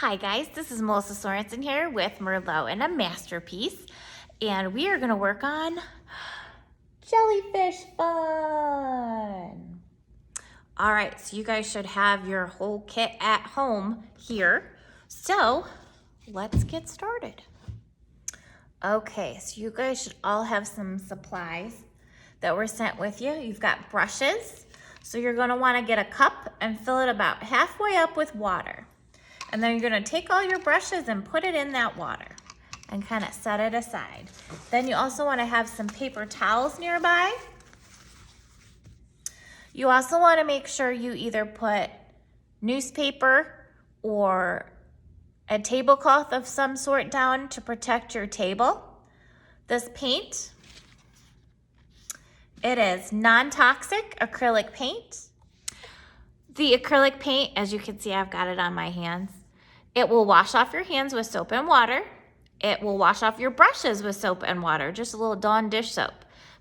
Hi guys, this is Melissa Sorensen here with Merlot and a Masterpiece, and we are going to work on Jellyfish Fun. All right, so you guys should have your whole kit at home here. So let's get started. Okay, so you guys should all have some supplies that were sent with you. You've got brushes, so you're going to want to get a cup and fill it about halfway up with water. And then you're gonna take all your brushes and put it in that water and kind of set it aside. Then you also wanna have some paper towels nearby. You also wanna make sure you either put newspaper or a tablecloth of some sort down to protect your table. This paint, it is non-toxic acrylic paint. The acrylic paint, as you can see, I've got it on my hands. It will wash off your hands with soap and water. It will wash off your brushes with soap and water, just a little Dawn dish soap,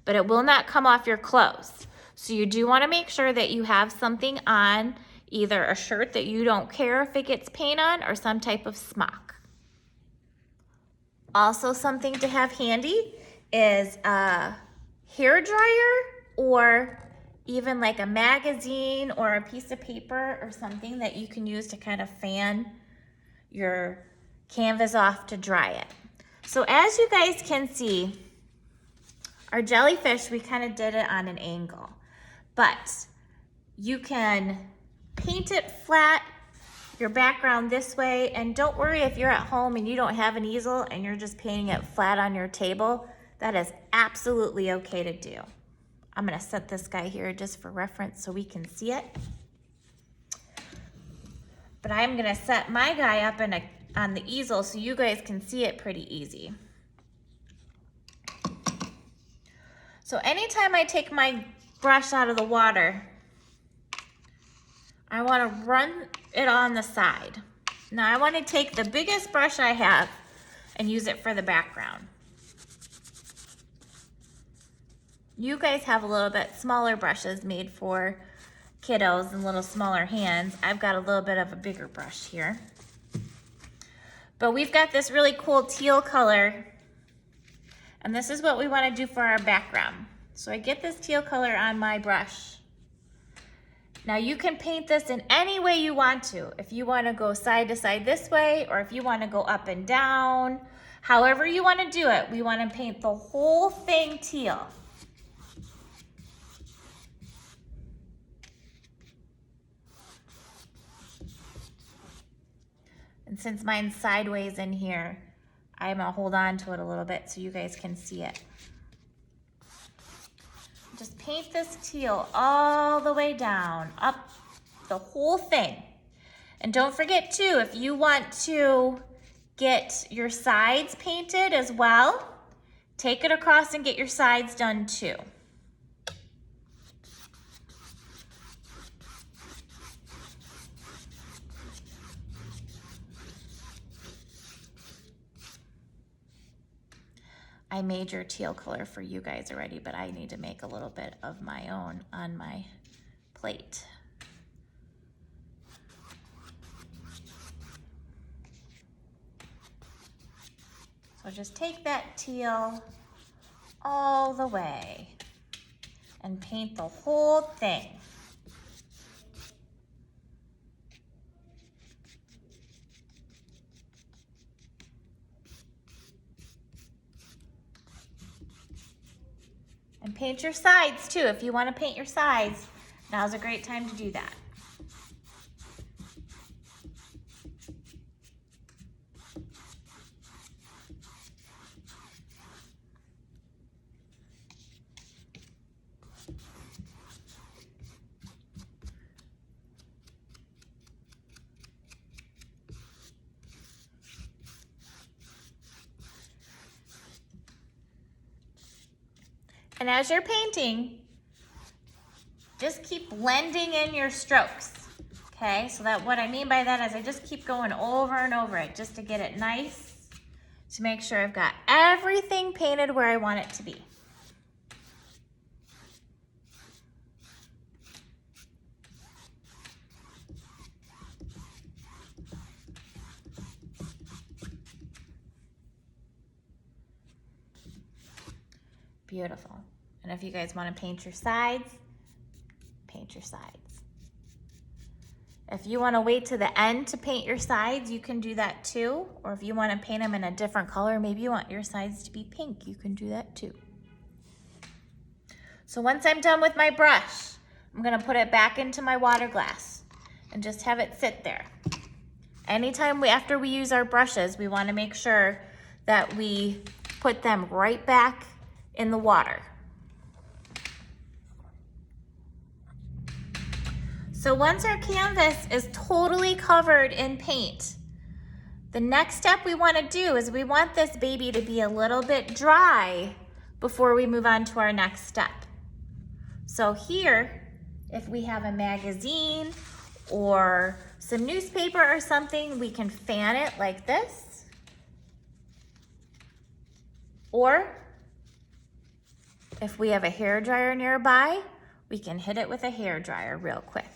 but it will not come off your clothes. So you do want to make sure that you have something on, either a shirt that you don't care if it gets paint on or some type of smock. Also something to have handy is a hair dryer or even like a magazine or a piece of paper or something that you can use to kind of fan your canvas off to dry it. So as you guys can see, our jellyfish, we kind of did it on an angle, but you can paint it flat, your background this way, and don't worry if you're at home and you don't have an easel and you're just painting it flat on your table. That is absolutely okay to do. I'm gonna set this guy here just for reference so we can see it. But I'm gonna set my guy up on the easel so you guys can see it pretty easy. So anytime I take my brush out of the water, I wanna run it on the side. Now I wanna take the biggest brush I have and use it for the background. You guys have a little bit smaller brushes made for kiddos and little smaller hands. I've got a little bit of a bigger brush here. But we've got this really cool teal color, and this is what we want to do for our background. So I get this teal color on my brush. Now you can paint this in any way you want to. If you want to go side to side this way, or if you want to go up and down, however you want to do it, we want to paint the whole thing teal. And since mine's sideways in here, I'm gonna hold on to it a little bit so you guys can see it. Just paint this teal all the way down, up the whole thing. And don't forget too, if you want to get your sides painted as well, take it across and get your sides done too. I made your teal color for you guys already, but I need to make a little bit of my own on my plate. So just take that teal all the way and paint the whole thing. And paint your sides too. If you want to paint your sides, now's a great time to do that. And as you're painting, just keep blending in your strokes, okay? So that what I mean by that is I just keep going over and over it just to get it nice, to make sure I've got everything painted where I want it to be. Beautiful. And if you guys want to paint your sides, paint your sides. If you want to wait to the end to paint your sides, you can do that too. Or if you want to paint them in a different color, maybe you want your sides to be pink, you can do that too. So once I'm done with my brush, I'm going to put it back into my water glass and just have it sit there. Anytime after we use our brushes, we want to make sure that we put them right back in the water. So once our canvas is totally covered in paint, the next step we want to do is we want this baby to be a little bit dry before we move on to our next step. So here, if we have a magazine or some newspaper or something, we can fan it like this. Or if we have a hair dryer nearby, we can hit it with a hair dryer real quick.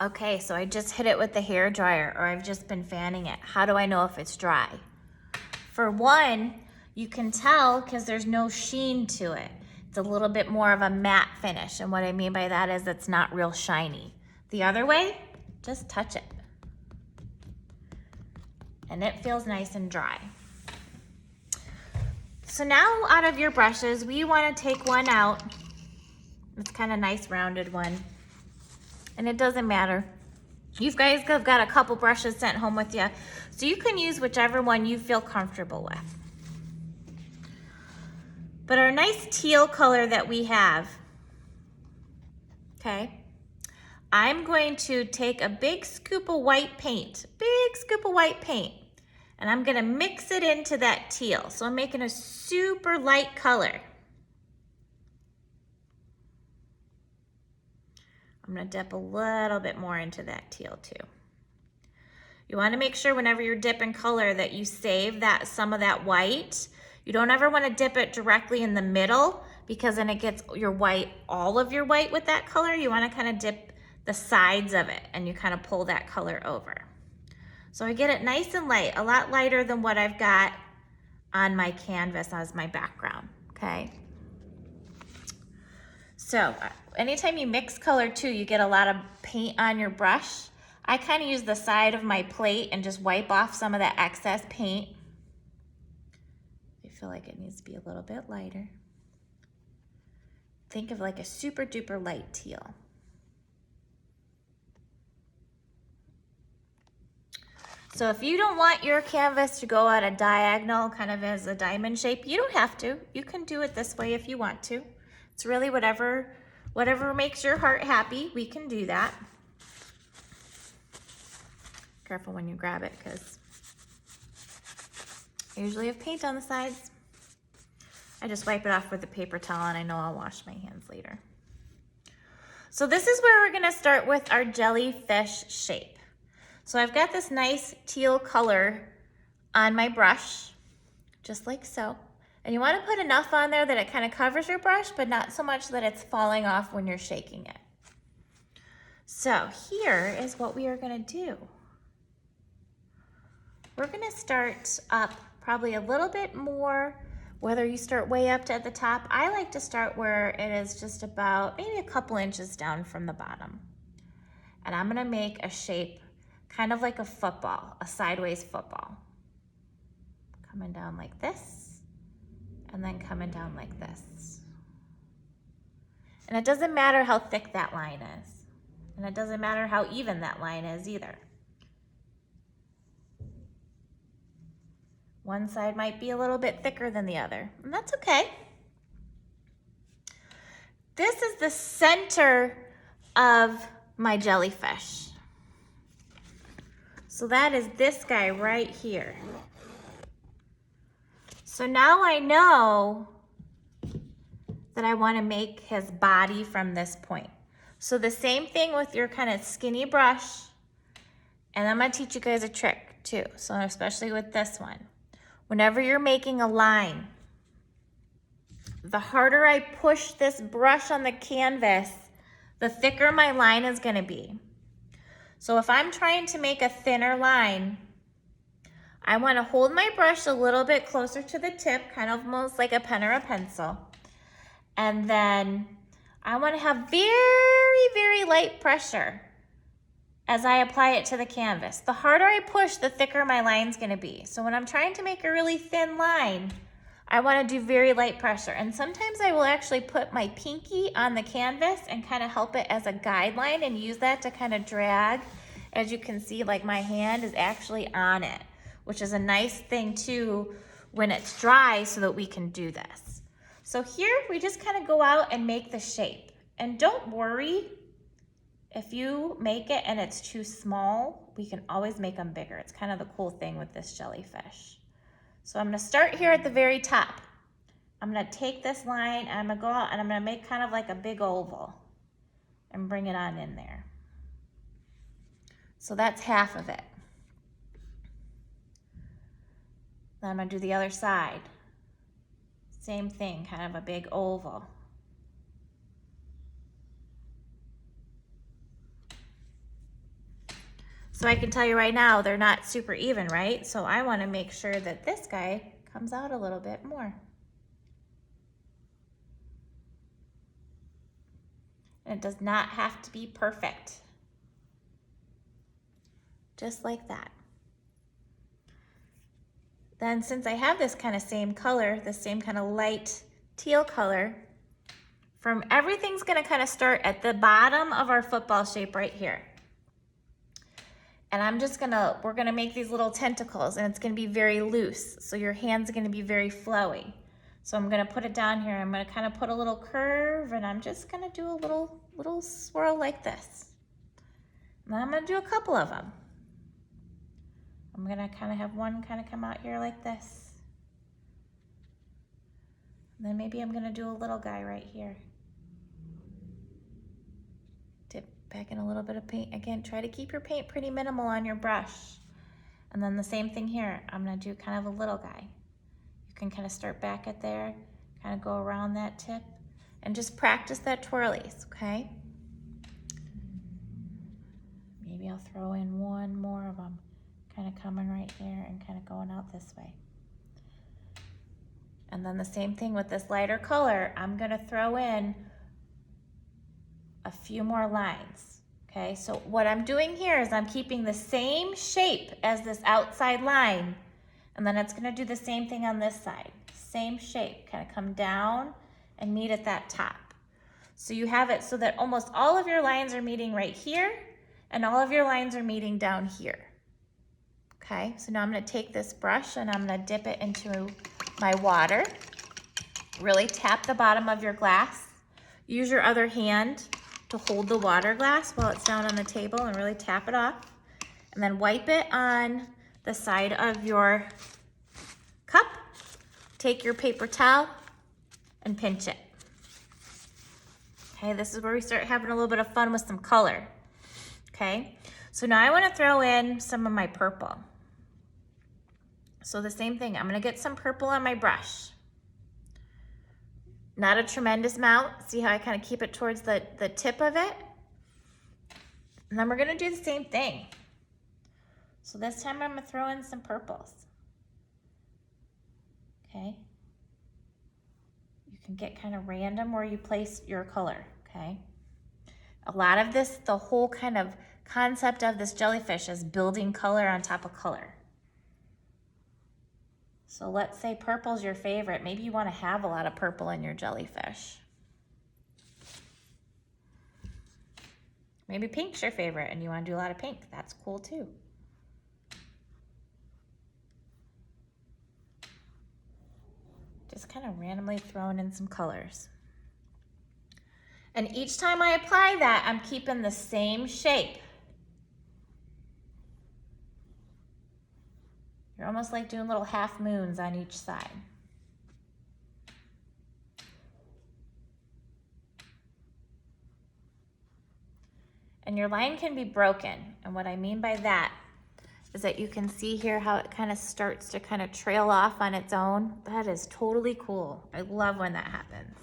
Okay, so I just hit it with the hair dryer, or I've just been fanning it. How do I know if it's dry? For one, you can tell because there's no sheen to it. It's a little bit more of a matte finish, and what I mean by that is it's not real shiny. The other way, just touch it. And it feels nice and dry. So now out of your brushes, we want to take one out. It's kind of nice rounded one. And it doesn't matter. You guys have got a couple brushes sent home with you, so you can use whichever one you feel comfortable with. But our nice teal color that we have, okay, I'm going to take a big scoop of white paint, and I'm gonna mix it into that teal. So I'm making a super light color. I'm gonna dip a little bit more into that teal too. You wanna make sure whenever you're dipping color that you save some of that white. You don't ever wanna dip it directly in the middle because then it gets your white, all of your white with that color. You wanna kinda dip the sides of it and you kinda pull that color over. So I get it nice and light, a lot lighter than what I've got on my canvas as my background, okay? So anytime you mix color too, you get a lot of paint on your brush. I kind of use the side of my plate and just wipe off some of that excess paint. I feel like it needs to be a little bit lighter. Think of like a super duper light teal. So if you don't want your canvas to go at a diagonal, kind of as a diamond shape, you don't have to. You can do it this way if you want to. It's really whatever makes your heart happy, we can do that. Careful when you grab it because I usually have paint on the sides. I just wipe it off with a paper towel and I know I'll wash my hands later. So this is where we're gonna start with our jellyfish shape. So I've got this nice teal color on my brush, just like so. And you want to put enough on there that it kind of covers your brush, but not so much that it's falling off when you're shaking it. So here is what we are going to do. We're going to start up probably a little bit more, whether you start way up to at the top. I like to start where it is just about maybe a couple inches down from the bottom. And I'm going to make a shape kind of like a football, a sideways football. Coming down like this. And then coming down like this. And it doesn't matter how thick that line is. And it doesn't matter how even that line is either. One side might be a little bit thicker than the other, and that's okay. This is the center of my jellyfish. So that is this guy right here. So now I know that I want to make his body from this point. So the same thing with your kind of skinny brush, and I'm going to teach you guys a trick too, so especially with this one. Whenever you're making a line, the harder I push this brush on the canvas, the thicker my line is going to be. So if I'm trying to make a thinner line, I want to hold my brush a little bit closer to the tip, kind of almost like a pen or a pencil. And then I want to have very, very light pressure as I apply it to the canvas. The harder I push, the thicker my line's going to be. So when I'm trying to make a really thin line, I want to do very light pressure. And sometimes I will actually put my pinky on the canvas and kind of help it as a guideline and use that to kind of drag. As you can see, like my hand is actually on it, which is a nice thing too when it's dry so that we can do this. So here we just kind of go out and make the shape. And don't worry if you make it and it's too small, we can always make them bigger. It's kind of the cool thing with this jellyfish. So I'm gonna start here at the very top. I'm gonna take this line and I'm gonna go out and I'm gonna make kind of like a big oval and bring it on in there. So that's half of it. Then I'm gonna do the other side. Same thing, kind of a big oval. So I can tell you right now, they're not super even, right? So I want to make sure that this guy comes out a little bit more. And it does not have to be perfect. Just like that. Then since I have this kind of same color, the same kind of light teal color, from everything's going to kind of start at the bottom of our football shape right here. And we're gonna make these little tentacles and it's gonna be very loose. So your hand's gonna be very flowy. So I'm gonna put it down here. I'm gonna kind of put a little curve and I'm just gonna do a little swirl like this. And then I'm gonna do a couple of them. I'm gonna kind of have one kind of come out here like this. And then maybe I'm gonna do a little guy right here. Dip back in a little bit of paint. Again, try to keep your paint pretty minimal on your brush. And then the same thing here. I'm gonna do kind of a little guy. You can kind of start back at there, kind of go around that tip, and just practice that twirlies, okay? Maybe I'll throw in one more of them, kind of coming right here and kind of going out this way. And then the same thing with this lighter color. I'm gonna throw in a few more lines, okay? So what I'm doing here is I'm keeping the same shape as this outside line, and then it's gonna do the same thing on this side. Same shape, kind of come down and meet at that top. So you have it so that almost all of your lines are meeting right here, and all of your lines are meeting down here. Okay, so now I'm gonna take this brush and I'm gonna dip it into my water. Really tap the bottom of your glass. Use your other hand to hold the water glass while it's down on the table and really tap it off. And then wipe it on the side of your cup. Take your paper towel and pinch it. Okay, this is where we start having a little bit of fun with some color. Okay, so now I want to throw in some of my purple. So the same thing, I'm gonna get some purple on my brush. Not a tremendous amount. See how I kind of keep it towards the tip of it? And then we're gonna do the same thing. So this time I'm gonna throw in some purples. Okay? You can get kind of random where you place your color, okay? A lot of this, the whole kind of concept of this jellyfish is building color on top of color. So let's say purple's your favorite. Maybe you want to have a lot of purple in your jellyfish. Maybe pink's your favorite and you want to do a lot of pink. That's cool too. just kind of randomly throwing in some colors. And each time I apply that, I'm keeping the same shape. You're almost like doing little half moons on each side. And your line can be broken. And what I mean by that is that you can see here how it kind of starts to kind of trail off on its own. That is totally cool. I love when that happens.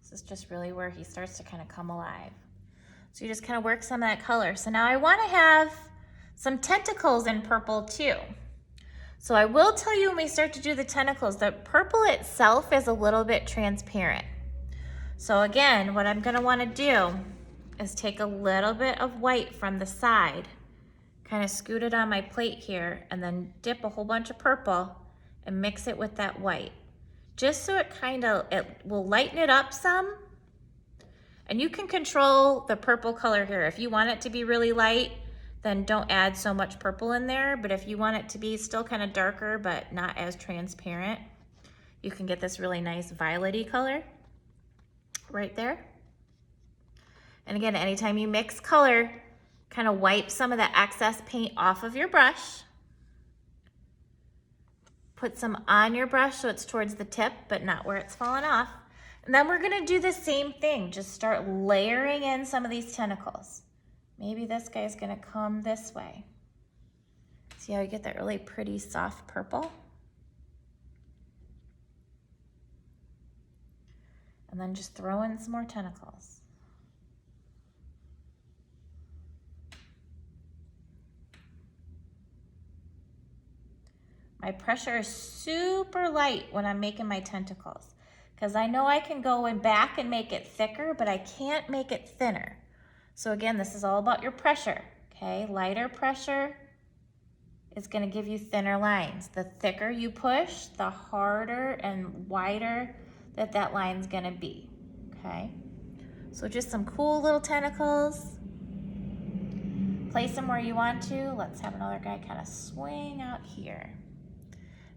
This is just really where he starts to kind of come alive. So you just kind of work some of that color. So now I want to have some tentacles in purple too. So I will tell you when we start to do the tentacles, the purple itself is a little bit transparent. So again, what I'm going to want to do is take a little bit of white from the side, kind of scoot it on my plate here, and then dip a whole bunch of purple and mix it with that white. Just so it will lighten it up some. And you can control the purple color here. If you want it to be really light, then don't add so much purple in there. But if you want it to be still kind of darker, but not as transparent, you can get this really nice violet-y color right there. And again, anytime you mix color, kind of wipe some of the excess paint off of your brush. Put some on your brush so it's towards the tip, but not where it's fallen off. And then we're gonna do the same thing. Just start layering in some of these tentacles. Maybe this guy's gonna come this way. See how you get that really pretty soft purple? And then just throw in some more tentacles. My pressure is super light when I'm making my tentacles because I know I can go in back and make it thicker, but I can't make it thinner. So again, this is all about your pressure, okay? Lighter pressure is gonna give you thinner lines. The thicker you push, the harder and wider that line's gonna be, okay? So just some cool little tentacles. Place them where you want to. Let's have another guy kind of swing out here.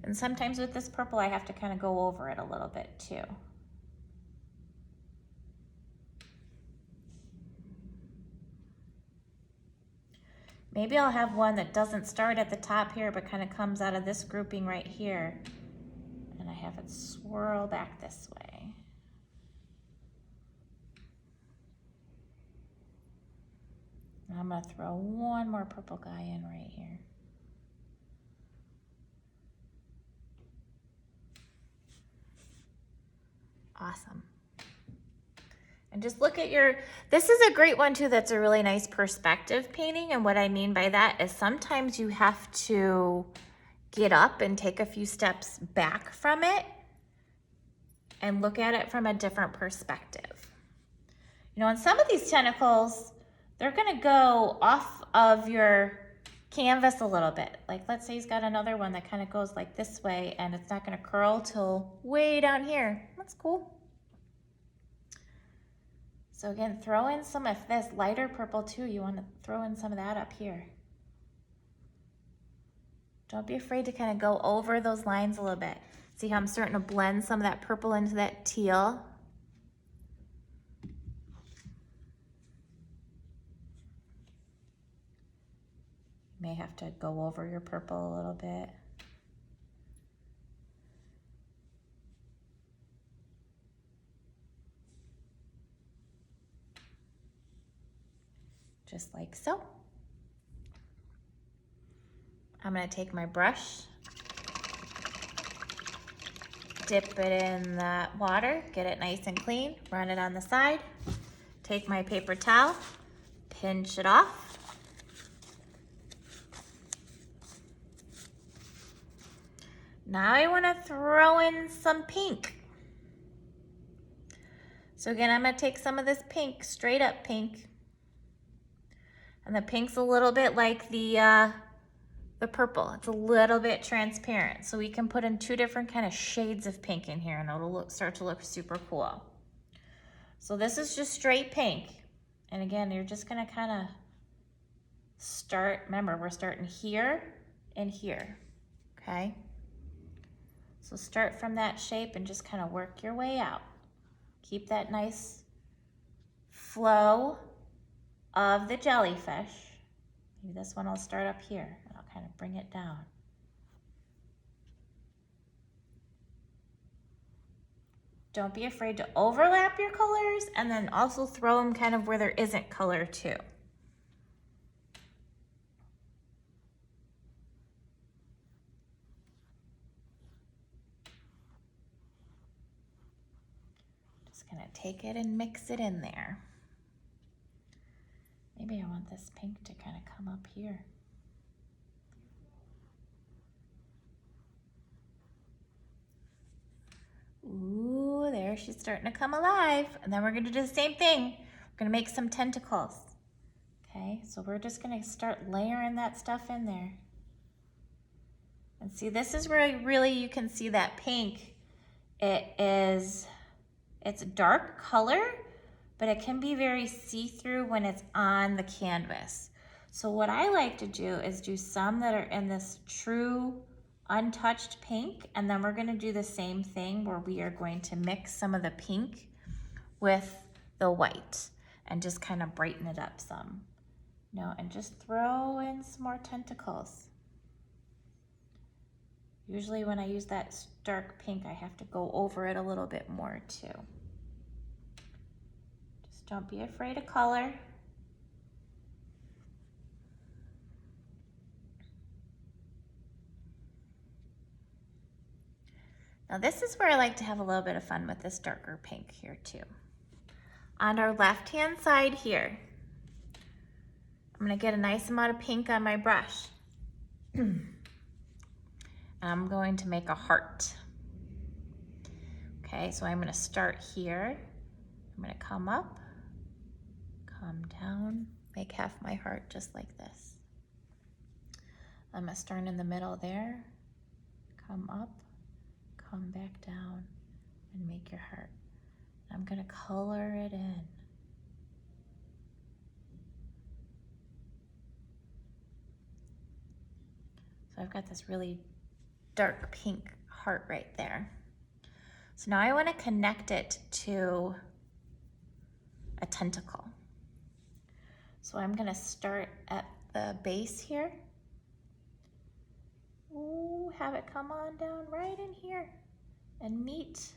And sometimes with this purple, I have to kind of go over it a little bit too. Maybe I'll have one that doesn't start at the top here, but kind of comes out of this grouping right here. And I have it swirl back this way. And I'm gonna throw one more purple guy in right here. Awesome. And just look at this is a great one too that's a really nice perspective painting. And what I mean by that is sometimes you have to get up and take a few steps back from it and look at it from a different perspective. You know, on some of these tentacles, they're gonna go off of your canvas a little bit. Like let's say he's got another one that kind of goes like this way and it's not gonna curl till way down here. That's cool. So again, throw in some of this lighter purple too. You want to throw in some of that up here. Don't be afraid to kind of go over those lines a little bit. See how I'm starting to blend some of that purple into that teal? You may have to go over your purple a little bit. Just like so. I'm gonna take my brush, dip it in the water, get it nice and clean, run it on the side, take my paper towel, pinch it off. Now I wanna throw in some pink. So again, I'm gonna take some of this pink, straight up pink, and the pink's a little bit like the purple. It's a little bit transparent. So we can put in two different kind of shades of pink in here and it'll start to look super cool. So this is just straight pink. And again, you're just gonna kind of start, remember, we're starting here and here, okay? So start from that shape and just kind of work your way out. Keep that nice flow of the jellyfish. Maybe this one will start up here and I'll kind of bring it down. Don't be afraid to overlap your colors and then also throw them kind of where there isn't color too. Just gonna take it and mix it in there. Maybe I want this pink to kind of come up here. Ooh, there she's starting to come alive. And then we're gonna do the same thing. We're gonna make some tentacles. Okay, so we're just gonna start layering that stuff in there. And see, this is where really you can see that pink. It's a dark color, but it can be very see-through when it's on the canvas. So what I like to do is do some that are in this true untouched pink, and then we're gonna do the same thing where we are going to mix some of the pink with the white and just kind of brighten it up some. And just throw in some more tentacles. Usually when I use that dark pink, I have to go over it a little bit more too. Just don't be afraid of color. Now this is where I like to have a little bit of fun with this darker pink here too. On our left-hand side here, I'm gonna get a nice amount of pink on my brush. I'm going to make a heart. Okay, so I'm gonna start here. I'm gonna come up, come down, make half my heart just like this. I'm gonna start in the middle there, come up, come back down, and make your heart. I'm gonna color it in. So I've got this really dark pink heart right there. So now I want to connect it to a tentacle. So I'm going to start at the base here. Ooh, have it come on down right in here and meet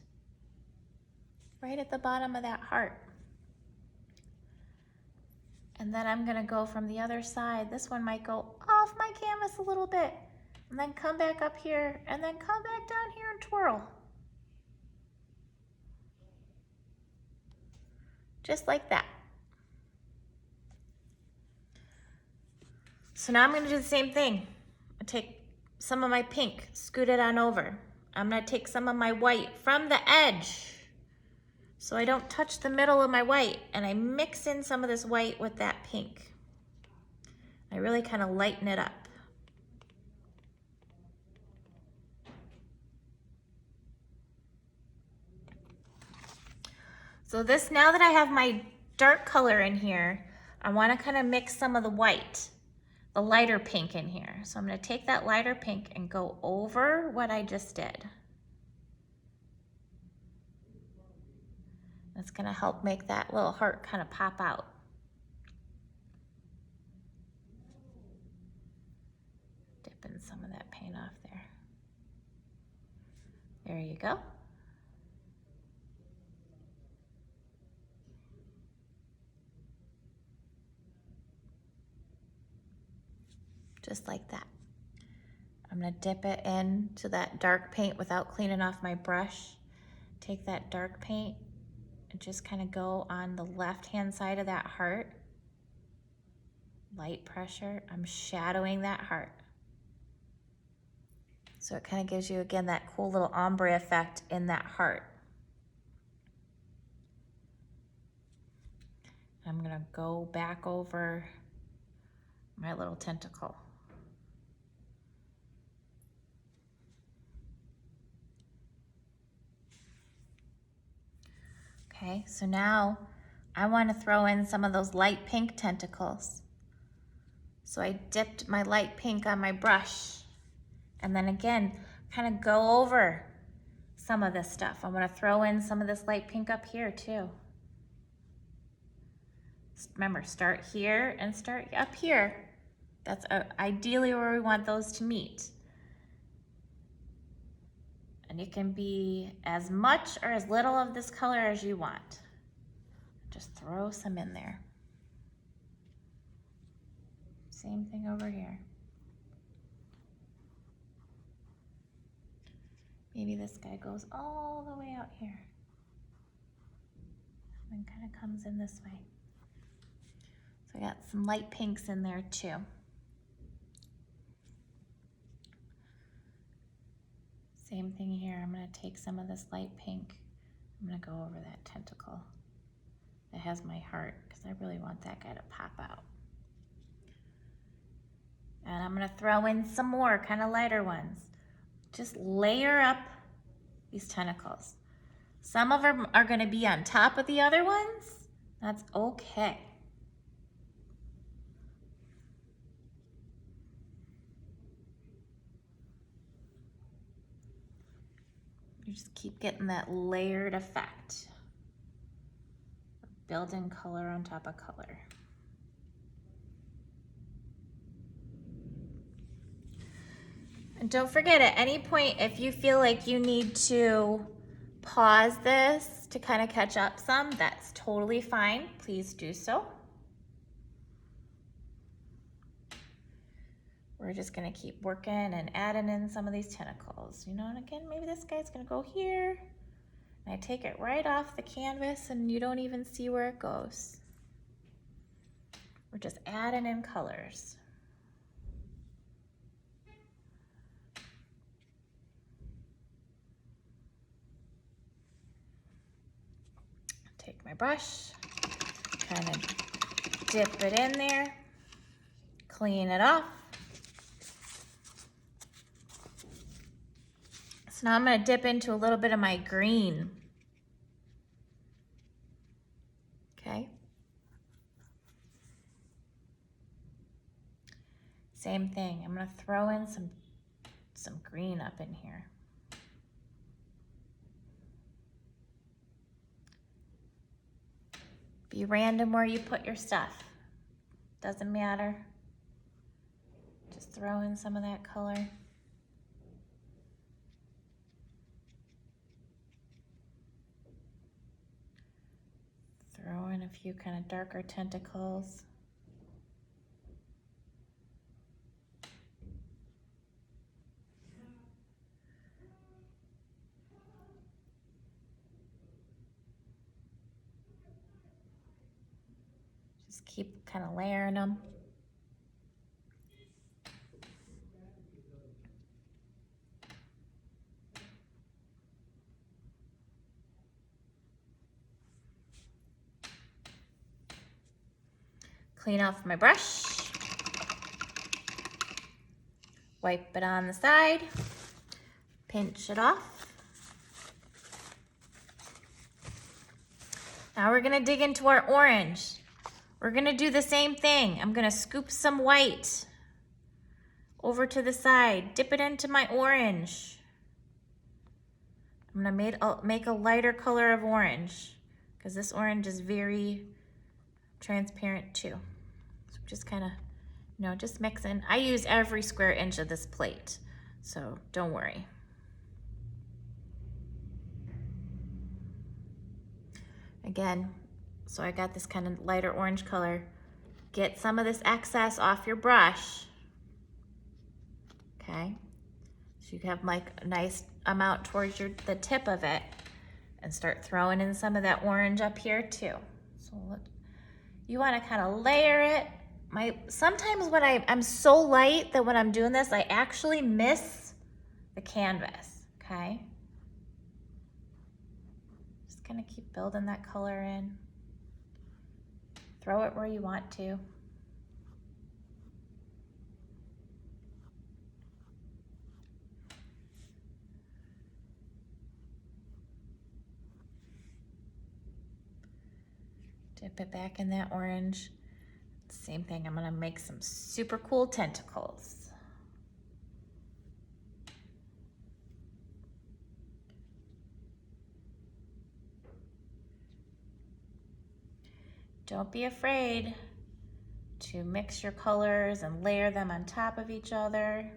right at the bottom of that heart. And then I'm going to go from the other side. This one might go off my canvas a little bit, and then come back up here, and then come back down here and twirl. Just like that. So now I'm gonna do the same thing. I take some of my pink, scoot it on over. I'm gonna take some of my white from the edge so I don't touch the middle of my white, and I mix in some of this white with that pink. I really kind of lighten it up. So this, now that I have my dark color in here, I want to kind of mix some of the white, the lighter pink in here. So I'm going to take that lighter pink and go over what I just did. That's going to help make that little heart kind of pop out. Dipping some of that paint off there. There you go. Just like that. I'm gonna dip it into that dark paint without cleaning off my brush. Take that dark paint and just kind of go on the left-hand side of that heart. Light pressure, I'm shadowing that heart. So it kind of gives you, again, that cool little ombre effect in that heart. I'm gonna go back over my little tentacle. Okay, so now I want to throw in some of those light pink tentacles. So I dipped my light pink on my brush, and then again, kind of go over some of this stuff. I want to throw in some of this light pink up here too. Remember, start here and start up here. That's ideally where we want those to meet. And it can be as much or as little of this color as you want. Just throw some in there. Same thing over here. Maybe this guy goes all the way out here and kind of comes in this way. So I got some light pinks in there too. Same thing here. I'm going to take some of this light pink. I'm going to go over that tentacle that has my heart because I really want that guy to pop out. And I'm going to throw in some more kind of lighter ones. Just layer up these tentacles. Some of them are going to be on top of the other ones. That's okay. You just keep getting that layered effect. Building color on top of color. And don't forget, at any point, if you feel like you need to pause this to kind of catch up some, that's totally fine. Please do so. We're just gonna keep working and adding in some of these tentacles, you know, and again, maybe this guy's gonna go here. And I take it right off the canvas and you don't even see where it goes. We're just adding in colors. Take my brush, kind of dip it in there, clean it off. So now I'm going to dip into a little bit of my green. Okay. Same thing. I'm going to throw in some green up in here. Be random where you put your stuff. Doesn't matter. Just throw in some of that color. Throw in a few kind of darker tentacles. Just keep kind of layering them. Clean off my brush. Wipe it on the side. Pinch it off. Now we're gonna dig into our orange. We're gonna do the same thing. I'm gonna scoop some white over to the side, dip it into my orange. I'm gonna make a lighter color of orange because this orange is very transparent too. So just kind of, you know, just mixing. I use every square inch of this plate, so don't worry. Again, so I got this kind of lighter orange color. Get some of this excess off your brush. Okay, so you have like a nice amount towards the tip of it, and start throwing in some of that orange up here too. So you want to kind of layer it. Sometimes when I'm so light that when I'm doing this, I actually miss the canvas. Okay, just kind of keep building that color in. Throw it where you want to. Dip it back in that orange. Same thing, I'm gonna make some super cool tentacles. Don't be afraid to mix your colors and layer them on top of each other.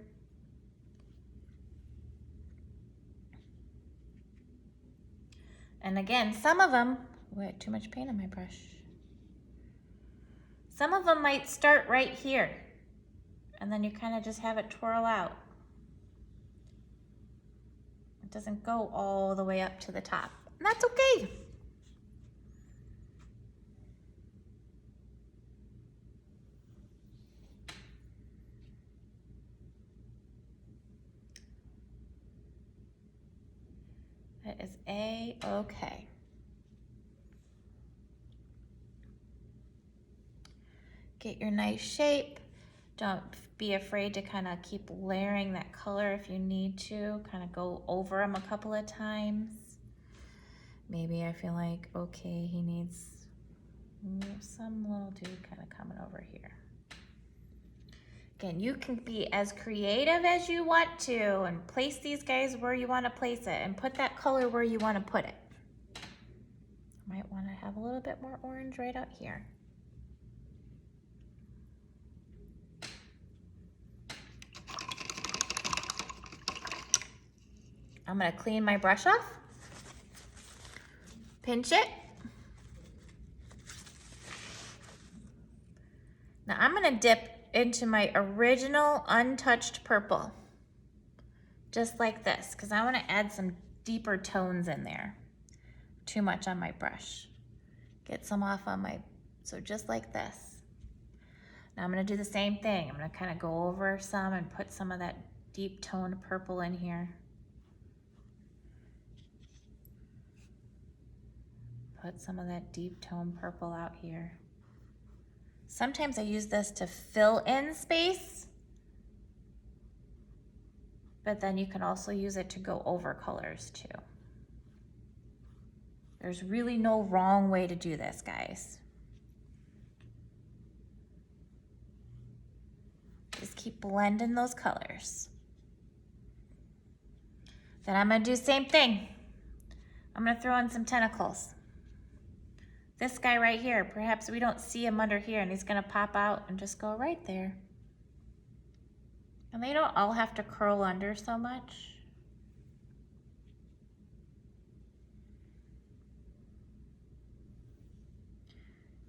And again, some of them, oh, I had too much paint on my brush. Some of them might start right here, and then you kind of just have it twirl out. It doesn't go all the way up to the top, and that's okay. That is A-okay. Get your nice shape. Don't be afraid to kind of keep layering that color if you need to. Kind of go over them a couple of times. Maybe I feel like, okay, he needs some little dude kind of coming over here. Again, you can be as creative as you want to and place these guys where you want to place it and put that color where you want to put it. Might want to have a little bit more orange right out here. I'm going to clean my brush off, pinch it. Now I'm going to dip into my original untouched purple, just like this, because I want to add some deeper tones in there. Too much on my brush. Get some off on my, so just like this. Now I'm going to do the same thing. I'm going to kind of go over some and put some of that deep toned purple in here. Put some of that deep tone purple out here. Sometimes I use this to fill in space, but then you can also use it to go over colors too. There's really no wrong way to do this, guys. Just keep blending those colors. Then I'm gonna do the same thing. I'm gonna throw in some tentacles. This guy right here, perhaps we don't see him under here and he's gonna pop out and just go right there. And they don't all have to curl under so much.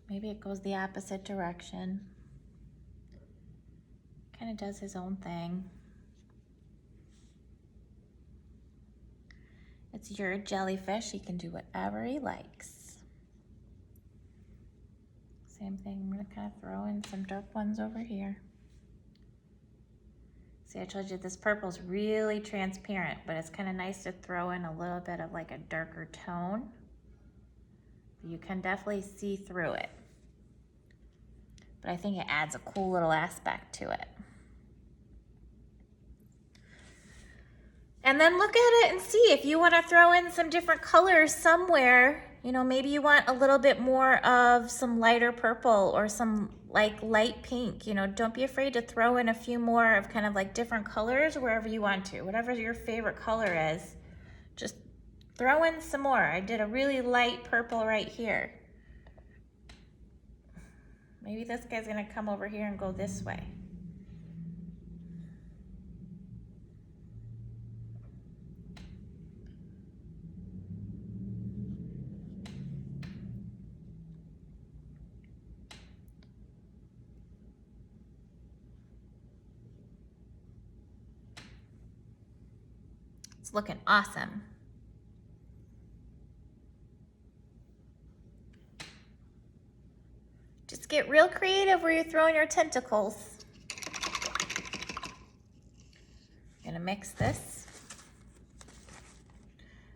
Maybe it goes the opposite direction. Kind of does his own thing. It's your jellyfish, he can do whatever he likes. Same thing, I'm gonna kind of throw in some dark ones over here. See, I told you this purple's really transparent, but it's kind of nice to throw in a little bit of like a darker tone. You can definitely see through it. But I think it adds a cool little aspect to it. And then look at it and see if you want to throw in some different colors somewhere. You know, maybe you want a little bit more of some lighter purple or some like light pink. You know, don't be afraid to throw in a few more of kind of like different colors wherever you want to. Whatever your favorite color is, just throw in some more. I did a really light purple right here. Maybe this guy's gonna come over here and go this way. It's looking awesome. Just get real creative where you're throwing your tentacles. I'm gonna mix this.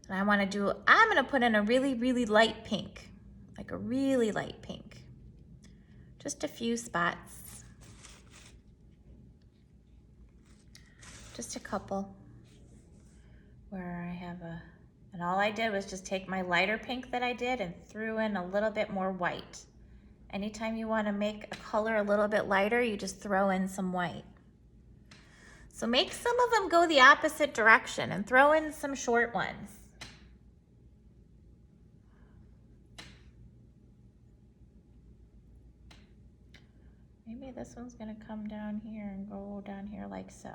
And I'm gonna put in a really, really light pink, like a really light pink. Just a few spots. Just a couple. Where I have and all I did was just take my lighter pink that I did and threw in a little bit more white. Anytime you want to make a color a little bit lighter, you just throw in some white. So make some of them go the opposite direction and throw in some short ones. Maybe this one's gonna come down here and go down here like so.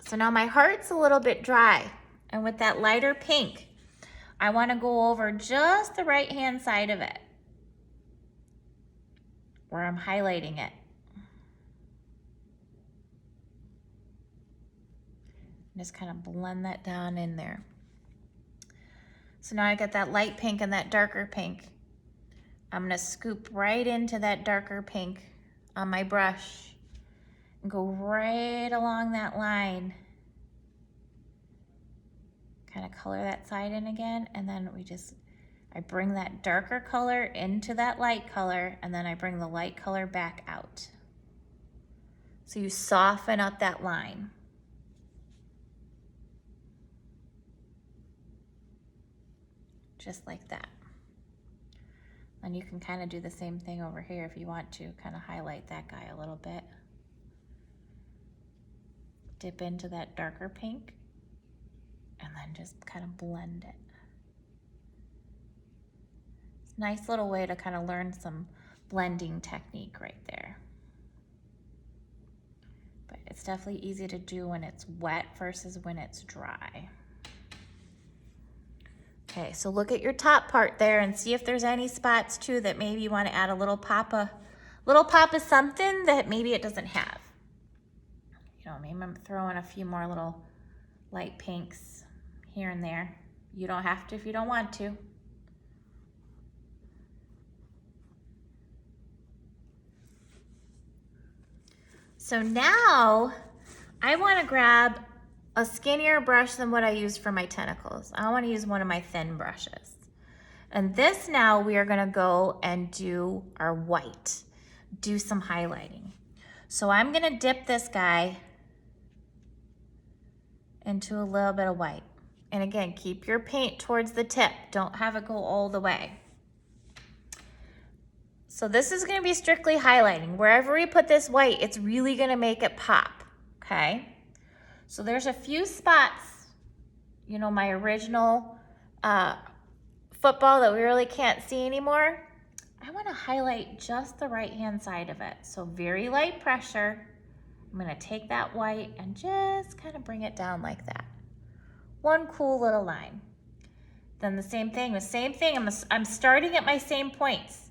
So now my heart's a little bit dry, and with that lighter pink, I want to go over just the right hand side of it where I'm highlighting it. Just kind of blend that down in there. So now I got that light pink and that darker pink. I'm gonna scoop right into that darker pink on my brush and go right along that line. Kind of color that side in again, and then I bring that darker color into that light color, and then I bring the light color back out. So you soften up that line. Just like that. And you can kind of do the same thing over here if you want to, kind of highlight that guy a little bit. Dip into that darker pink, and then just kind of blend it. It's a nice little way to kind of learn some blending technique right there. But it's definitely easy to do when it's wet versus when it's dry. Okay, so look at your top part there and see if there's any spots too that maybe you want to add a little pop of something that maybe it doesn't have. You know, maybe I'm throwing a few more little light pinks here and there. You don't have to if you don't want to. So now I want to grab a skinnier brush than what I used for my tentacles. I want to use one of my thin brushes. And this now we are going to go and do our white, do some highlighting. So I'm going to dip this guy into a little bit of white. And again, keep your paint towards the tip. Don't have it go all the way. So this is going to be strictly highlighting. Wherever we put this white, it's really going to make it pop, okay? So there's a few spots, you know, my original football that we really can't see anymore. I want to highlight just the right-hand side of it. So very light pressure. I'm going to take that white and just kind of bring it down like that. One cool little line. Then the same thing, I'm starting at my same points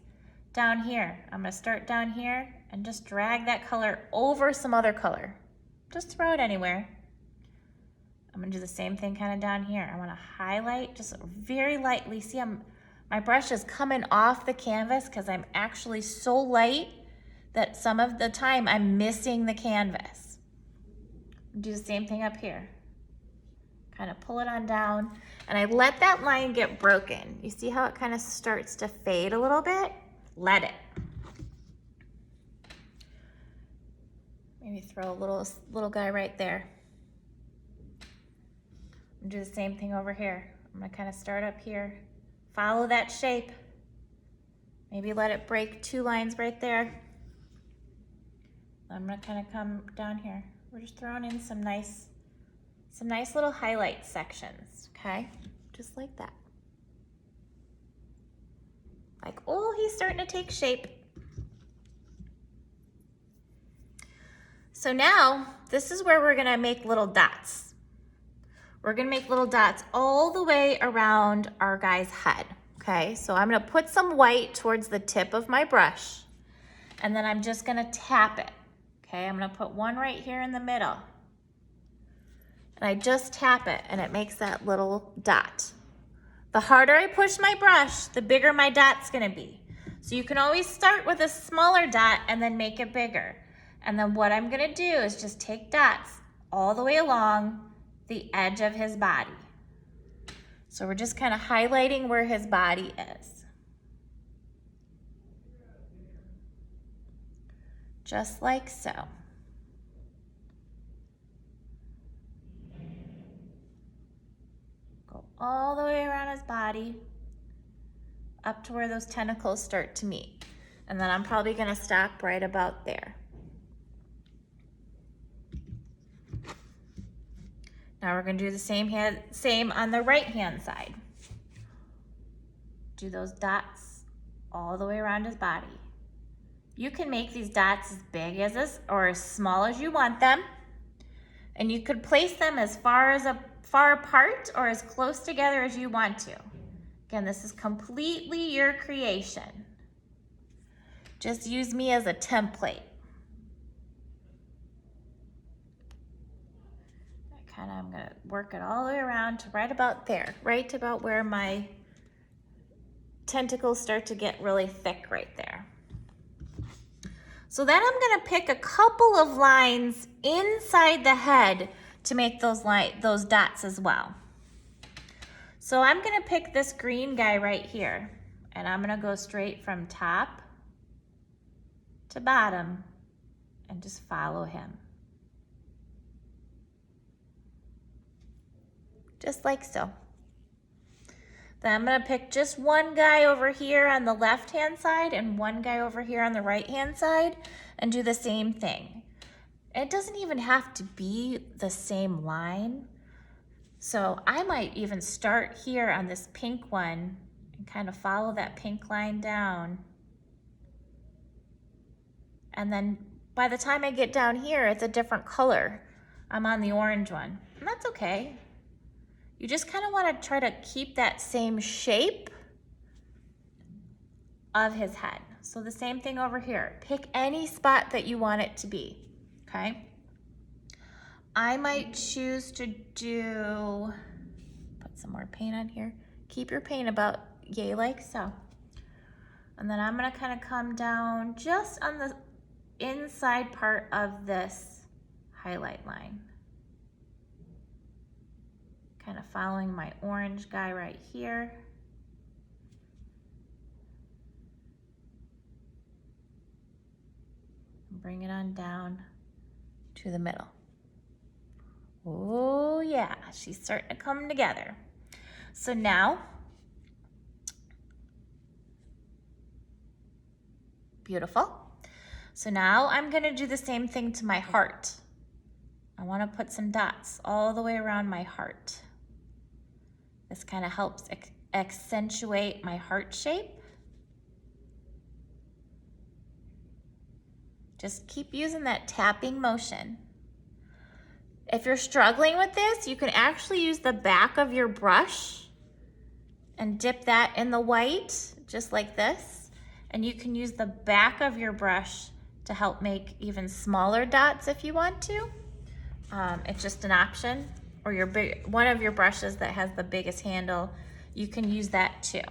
down here. I'm going to start down here and just drag that color over some other color. Just throw it anywhere. I'm gonna do the same thing kind of down here. I wanna highlight just very lightly. See, my brush is coming off the canvas because I'm actually so light that some of the time I'm missing the canvas. Do the same thing up here. Kind of pull it on down, and I let that line get broken. You see how it kind of starts to fade a little bit? Let it. Maybe throw a little guy right there. Do the same thing over here. I'm gonna kind of start up here, follow that shape. Maybe let it break 2 lines right there. I'm gonna kind of come down here. We're just throwing in some nice little highlight sections, okay? Just like that. Like, oh, he's starting to take shape. So now, this is where we're gonna make little dots. We're gonna make little dots all the way around our guy's head, okay? So I'm gonna put some white towards the tip of my brush, and then I'm just gonna tap it, okay? I'm gonna put one right here in the middle. And I just tap it, and it makes that little dot. The harder I push my brush, the bigger my dot's gonna be. So you can always start with a smaller dot and then make it bigger. And then what I'm gonna do is just take dots all the way along the edge of his body. So we're just kind of highlighting where his body is. Just like so. all the way around his body up to where those tentacles start to meet. And then I'm probably gonna stop right about there. Now we're gonna do the same on the right hand side. Do those dots all the way around his body. You can make these dots as big as this or as small as you want them. And you could place them as far apart or as close together as you want to. Again, this is completely your creation. Just use me as a template. I'm gonna work it all the way around to right about there, right about where my tentacles start to get really thick right there. So then I'm gonna pick a couple of lines inside the head to make those dots as well. So I'm gonna pick this green guy right here, and I'm gonna go straight from top to bottom and just follow him. Just like so. Then I'm gonna pick just one guy over here on the left-hand side and one guy over here on the right-hand side and do the same thing. It doesn't even have to be the same line. So I might even start here on this pink one and kind of follow that pink line down. And then by the time I get down here, it's a different color. I'm on the orange one, and that's okay. You just kind of want to try to keep that same shape of his head. So the same thing over here. Pick any spot that you want it to be, okay? I might choose to put some more paint on here. Keep your paint about yay like so. And then I'm gonna kind of come down just on the inside part of this highlight line. Kind of following my orange guy right here. Bring it on down to the middle. Oh yeah, she's starting to come together. So now, beautiful. So now I'm gonna do the same thing to my heart. I wanna put some dots all the way around my heart. This kind of helps accentuate my heart shape. Just keep using that tapping motion. If you're struggling with this, you can actually use the back of your brush and dip that in the white, just like this. And you can use the back of your brush to help make even smaller dots if you want to. It's just an option. Or one of your brushes that has the biggest handle, you can use that too.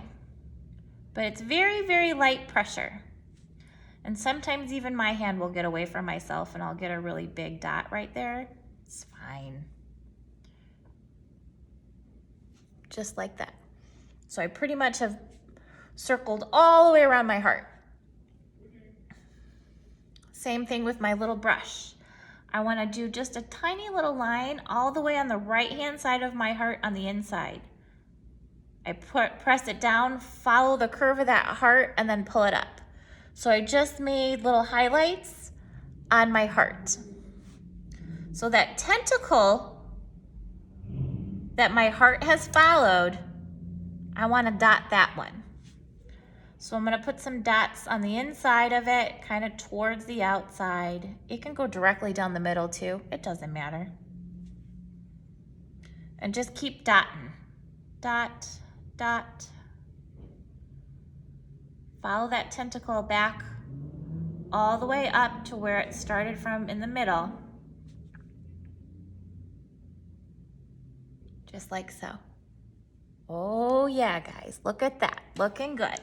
But it's very, very light pressure. And sometimes even my hand will get away from myself and I'll get a really big dot right there. It's fine. Just like that. So I pretty much have circled all the way around my heart. Same thing with my little brush. I want to do just a tiny little line all the way on the right-hand side of my heart on the inside. I press it down, follow the curve of that heart, and then pull it up. So I just made little highlights on my heart. So that tentacle that my heart has followed, I want to dot that one. So I'm gonna put some dots on the inside of it, kind of towards the outside. It can go directly down the middle too, it doesn't matter. And just keep dotting. Dot, dot. Follow that tentacle back all the way up to where it started from in the middle. Just like so. Oh yeah, guys, look at that, looking good.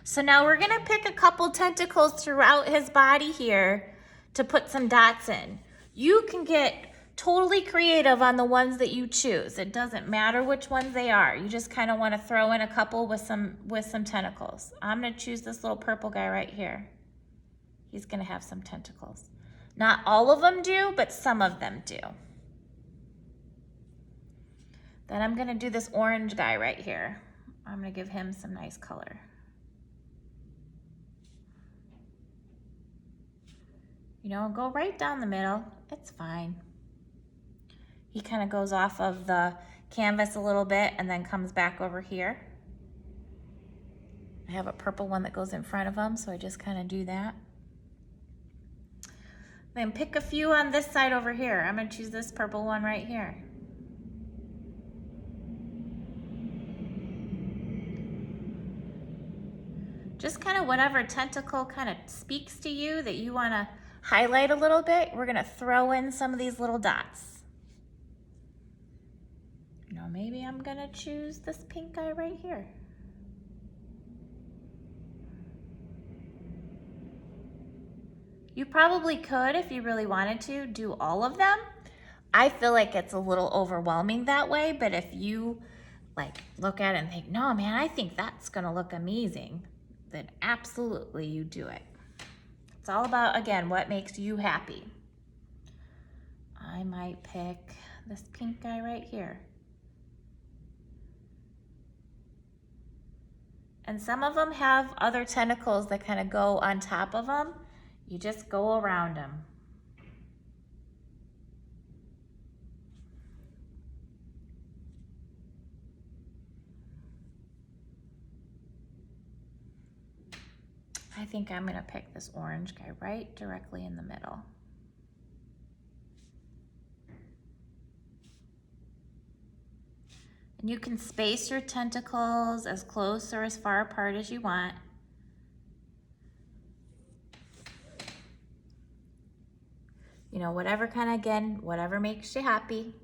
So now we're gonna pick a couple tentacles throughout his body here to put some dots in. You can get totally creative on the ones that you choose. It doesn't matter which ones they are. You just kind of want to throw in a couple with some tentacles. I'm gonna choose this little purple guy right here. He's gonna have some tentacles. Not all of them do, but some of them do. Then I'm gonna do this orange guy right here. I'm gonna give him some nice color. You know, go right down the middle, it's fine. He kind of goes off of the canvas a little bit and then comes back over here. I have a purple one that goes in front of him, so I just kind of do that. Then pick a few on this side over here. I'm gonna choose this purple one right here. Just kind of whatever tentacle kind of speaks to you that you want to highlight a little bit, we're going to throw in some of these little dots. You know, maybe I'm going to choose this pink guy right here. You probably could, if you really wanted to, do all of them. I feel like it's a little overwhelming that way, but if you like look at it and think, no man, I think that's going to look amazing, then absolutely you do it. It's all about, again, what makes you happy. I might pick this pink guy right here. And some of them have other tentacles that kind of go on top of them. You just go around them. I think I'm gonna pick this orange guy right directly in the middle. And you can space your tentacles as close or as far apart as you want. You know, whatever kind of, again, whatever makes you happy.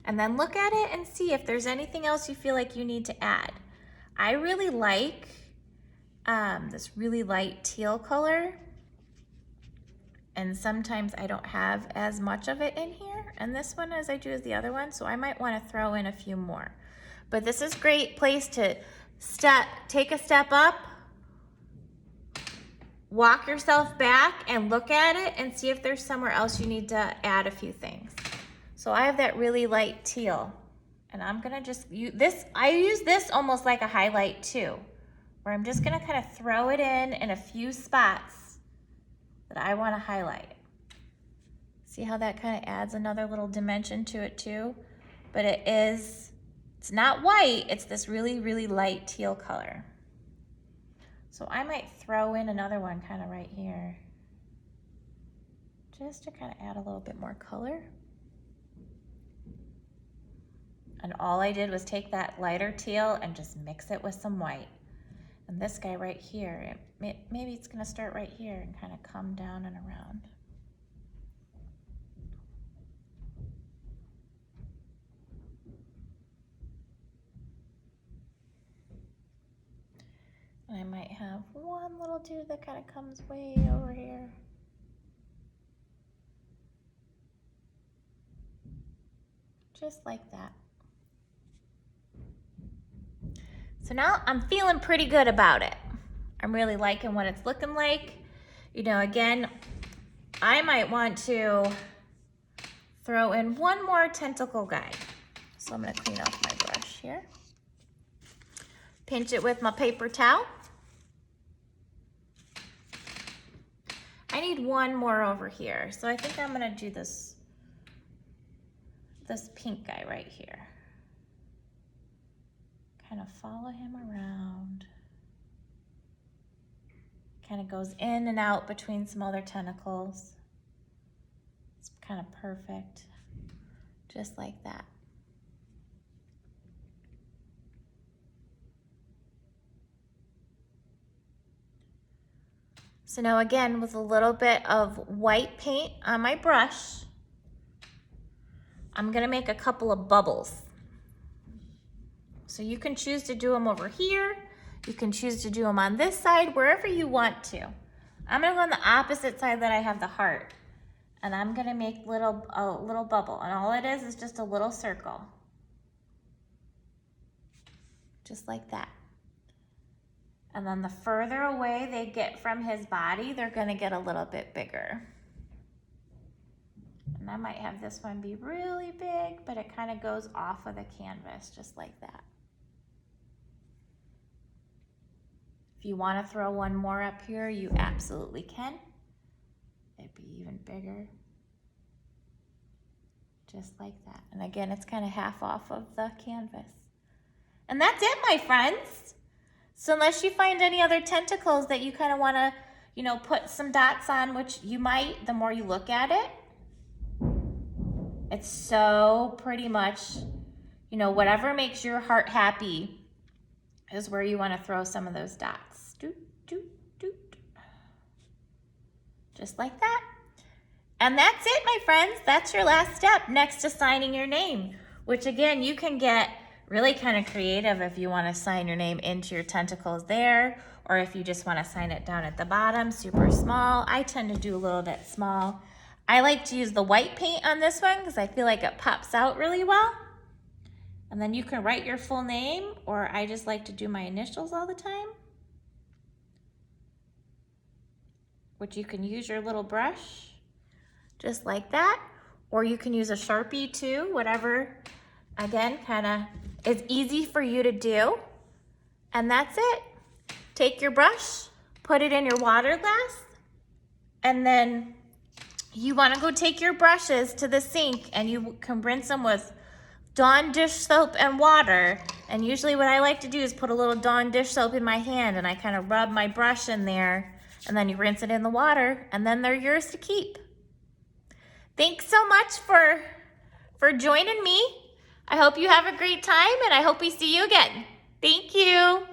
And then look at it and see if there's anything else you feel like you need to add. I really like this really light teal color. And sometimes I don't have as much of it in here and this one as I do as the other one, so I might want to throw in a few more. But this is a great place to take a step up, walk yourself back and look at it and see if there's somewhere else you need to add a few things. So I have that really light teal and I'm gonna just use this. I use this almost like a highlight too, where I'm just gonna kind of throw it in a few spots that I want to highlight. See how that kind of adds another little dimension to it too? But it's not white, it's this really, really light teal color. So I might throw in another one kind of right here, just to kind of add a little bit more color. And all I did was take that lighter teal and just mix it with some white. And this guy right here, maybe it's gonna start right here and kind of come down and around. And I might have one little dude that kind of comes way over here. Just like that. So now I'm feeling pretty good about it. I'm really liking what it's looking like. You know, again, I might want to throw in one more tentacle guy. So I'm gonna clean off my brush here. Pinch it with my paper towel. I need one more over here. So I think I'm gonna do this pink guy right here. Kind of follow him around. Kind of goes in and out between some other tentacles. It's kind of perfect, just like that. So now again, with a little bit of white paint on my brush, I'm gonna make a couple of bubbles. So you can choose to do them over here. You can choose to do them on this side, wherever you want to. I'm gonna go on the opposite side that I have the heart. And I'm gonna make a little bubble. And all it is just a little circle. Just like that. And then the further away they get from his body, they're gonna get a little bit bigger. And I might have this one be really big, but it kind of goes off of the canvas just like that. If you want to throw one more up here, you absolutely can. It'd be even bigger. Just like that. And again, it's kind of half off of the canvas. And that's it, my friends. So unless you find any other tentacles that you kind of want to, you know, put some dots on, which you might the more you look at it. It's so pretty much, you know, whatever makes your heart happy is where you want to throw some of those dots. Doot, doot, doot. Just like that. And that's it, my friends. That's your last step next to signing your name, which again, you can get really kind of creative if you want to sign your name into your tentacles there, or if you just want to sign it down at the bottom, super small. I tend to do a little bit small. I like to use the white paint on this one because I feel like it pops out really well. And then you can write your full name, or I just like to do my initials all the time. Which you can use your little brush, just like that. Or you can use a Sharpie too, whatever, again, kind of is easy for you to do. And that's it. Take your brush, put it in your water glass, and then you want to go take your brushes to the sink and you can rinse them with Dawn dish soap and water. And usually what I like to do is put a little Dawn dish soap in my hand and I kind of rub my brush in there, and then you rinse it in the water, and then they're yours to keep. Thanks so much for joining me. I hope you have a great time, and I hope we see you again. Thank you.